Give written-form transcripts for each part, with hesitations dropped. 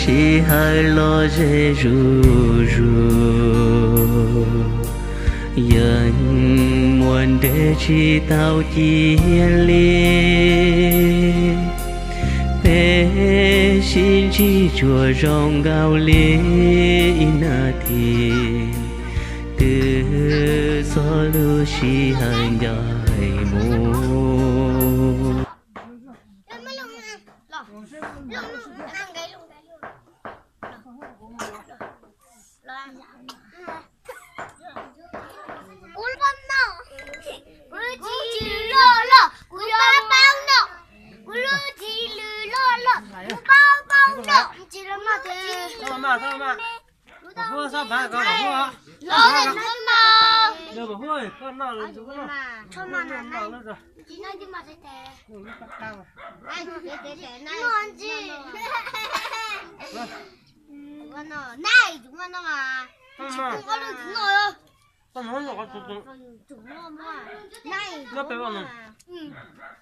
chỉ hai lo dễ ru ru dân muốn để chỉ tao chia ly bé xin chỉ chùa rong gạo lý na thì từ gió lưu chỉ hành đại mù Hua sao phải con hua? Được hua, con nào là chúng nó. Con nào nó rồi. Chị nói chứ mà thấy thế. Đừng có cắt căng. Anh thế này. Ngon gì? Con nào này chúng nó mà. Chúng có được chúng rồi. Con muốn nó có chúng. Chúng nó mà. Này. Nó bé con này.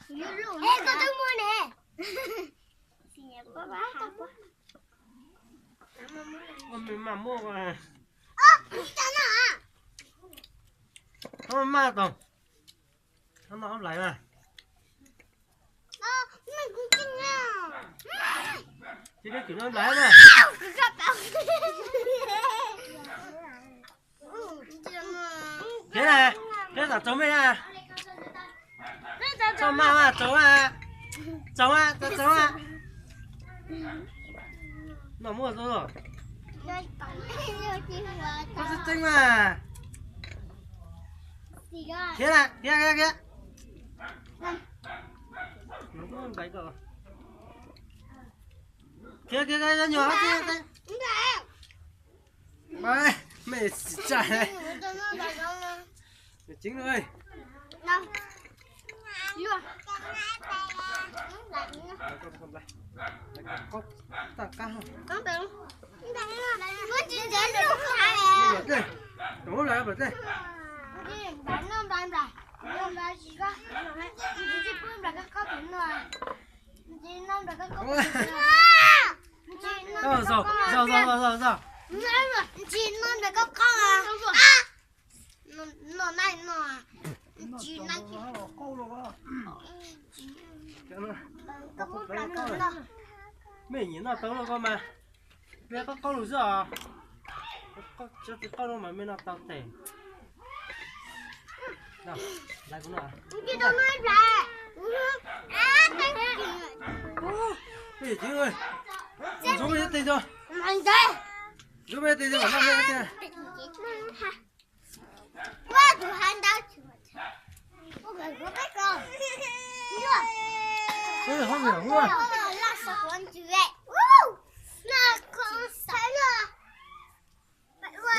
Ê con tôi mua nè. Xin nhớ quá bá tao quá. Con mình mà mua con này. Sao nào? Con mà con. Nó không lại mà. Mình cũng chinh nào. Chị cái chuyện nó lại nè. Thế này, thế là chống mày à? Chống mà chống à? Chống à, chống à? Nó mua rồi. Nó rất tinh mà. Thế này, kia. Nó có cái cờ. Kia nó nhỏ kia. Mày, mày chạy này. Chính rồi. Có ta cá không? Con đừng. Có chuyện gì đâu phải Bật đi. Đổ lại bật đi. Đánh nó đánh rồi. Nó đánh gì cơ? Chị cũng đánh các con chuyện rồi. Chị nó đánh các con. Sao. Chị nó đánh các con à? Nó này nó. Chị này. Mày nhìn nó tớ nó con mà. Bé có con lùi à? Con nó mà mới nó tao tẻ. Nào, lại con nào? Chị đâu nói lại. Cái gì chứ ơi? Xuống bây giờ tiền rồi. Anh đây. Xuống bây giờ tiền rồi, năm bây giờ tiền. Quá tụi hắn đau chửi. Có người có biết không? Ôi, không hiểu luôn. Là sợ con chửi. Là không thấy là.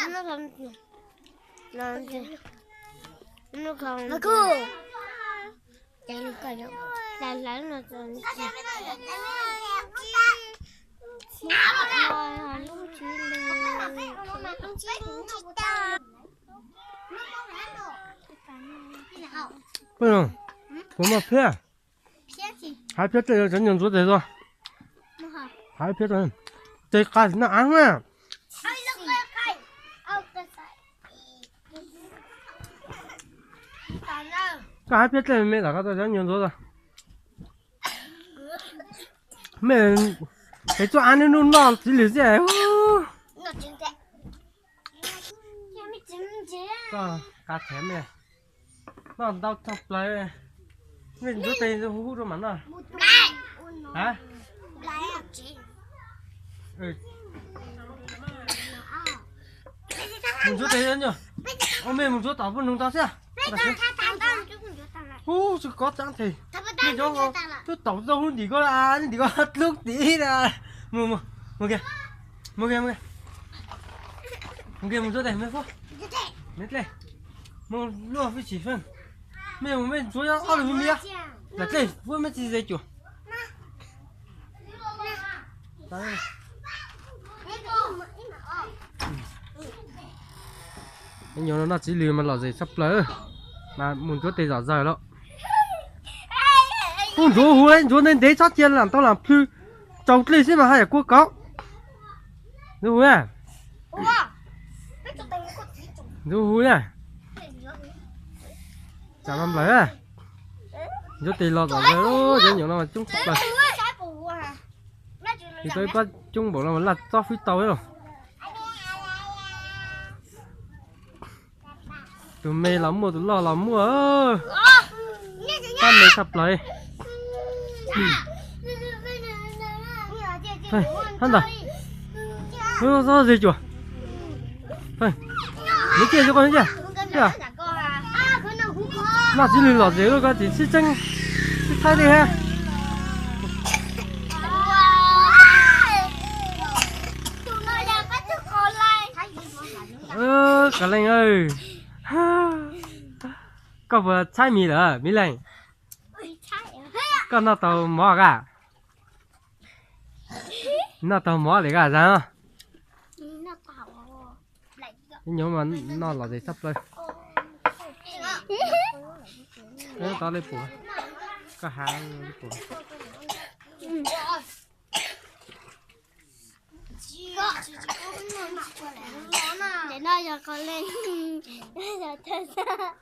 Nó không chửi. Nó không. Nó cứ. Chạy nó coi đâu. Đánh nó rồi. Bây giờ, tôi mà phê. Hai phê chơi chân nhân rút thế rồi. Hai phê rồi. Chơi cá thì nó ăn à. Hai phê chơi mấy là cái chân nhân rút rồi. Mình cái chỗ ăn nó non chỉ là gì? Nó chính thế. Cá thèm này. Nó đau chọc lại. Mình rút tay nó hút rồi mà nó. Hả? Ừ. Mình rút tay lên nhở? Mình rút tao vẫn nung tao xe. Chứ có chẳng thì. Mình cho tôi tao đâu đi có là đi có hết lúc tí là. Mua kìa. Mua kìa mình rút tay mấy phút. Mệt lên. Mua luôn với chỉ phân. Mình rút ra ăn được mía. Là đây, vừa mới chỉ dây chuột. Đây. Anh nhớ nó chỉ lì mà là gì sắp lỡ. Mà muốn cho tay giả dài đó. Không rủ hú lên, rủ lên để sát tiền làm tao làm thư. Cháu lấy xem mà hay là quốc cáo. Rú nha. Ủa, cái tụi tao có chỉ trùng Rú nha. này nữa. Chào năm lại á. Rú tì lo rồi đó, chứ nhiều năm mà chúng sắp lại. Trái bù à. Thì tôi bắt chúng bộ là cho phi tàu ấy rồi. Tụi mày lắm mua, tụi lo lắm mua ơ. Con mày sắp lại. Thôi, hắn rồi. Nó sao gì chưa? Thôi, mấy kia cho con chứ? Chưa? Nó chỉ lừa gì thôi, con chỉ xí chân, xí thay đi ha. Cả lành ơi. Con vừa chai mì rồi, mì lành. Con nó tàu mỏ cả. Nó tàu mỏ để cả ra. Nhưng mà nó là gì sắp rồi. Tao lấy bùa. Có hàng lấy bùa. Để nó cho con lên. Giờ thật ra.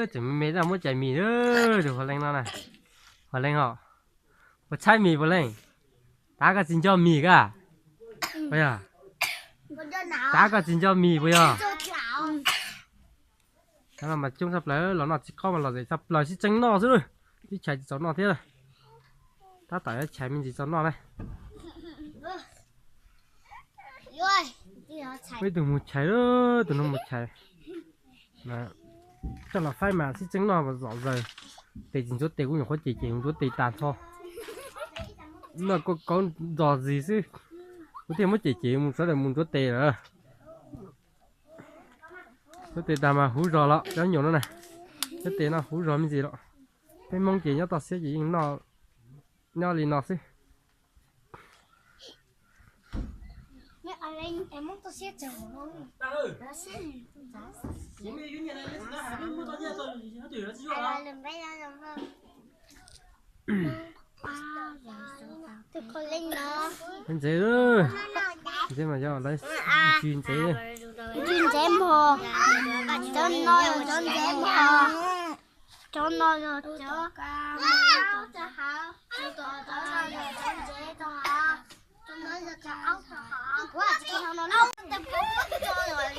Chuẩn mấy ra muốn chạy mì nữa. Được, họ lên nó này. Họ lên họ. Họ chạy mì vào lên. Ta có xin cho mì cả. Bây giờ. Ta có xin cho mì bây giờ. Thế mà chung sắp lấy nó chỉ có mà là gì sắp lấy chỉ tránh nó thôi. Chứ chạy chỉ cho nó thế rồi. Ta tải chạy mình chỉ cho nó đây. Bây giờ một chạy đó, tụi nó một chạy. Mà chắc là phải mà chỉ tránh nó mà rõ rồi. Để chính chỗ tệ cũng có chỉ không chỗ tệ tàn thôi. Mà có rõ gì chứ? Có thể mới chỉ một số là một chỗ tệ rồi. Chỗ tệ tàn mà hú rõ lắm, cho nhiều nữa này. Chỗ tệ nó hú rõ cái gì đó. Cái mong chỉ nhớ tao sẽ gì nó lì nó chứ. Mẹ anh em muốn tôi sẽ chờ không? Nó sẽ tôi còn lên nó. Anh chế đó. Chế mà cho lấy chuyên chế. Chuyên chế mồ. Cho nó chế mồ. Cho nó cho hả? Cho áo cho hả? Quá chỉ không nó lâu tập cho rồi.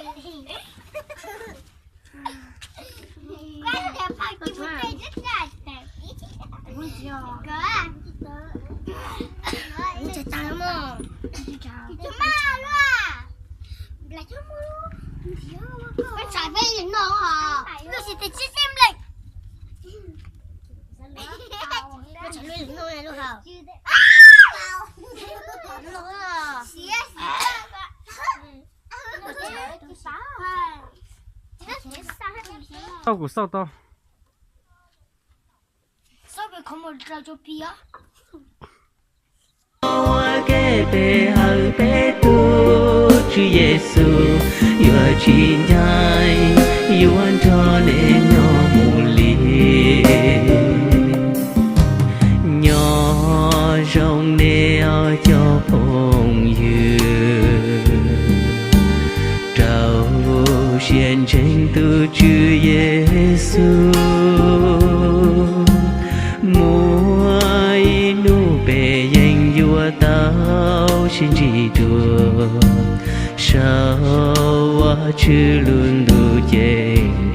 Quá đẹp phải chụp cái rất là đẹp. Chào chào mà. Chào ma luôn à. Là chào ma. Cái trái cây gì nó hả? Nó chỉ để chia xem lệnh. Nó trả lời nó này luôn hả? Sau của sau to. Sao vậy không một ra cho pia? Cái bề hờ bề tu Chúa Giêsu yêu chín nhai yêu anh cho nên nhỏ mù li nhỏ rong neo cho phong yêu trao xiên tranh tu Chúa Giêsu tao xin chỉ đùa sao chữ luôn đủ chênh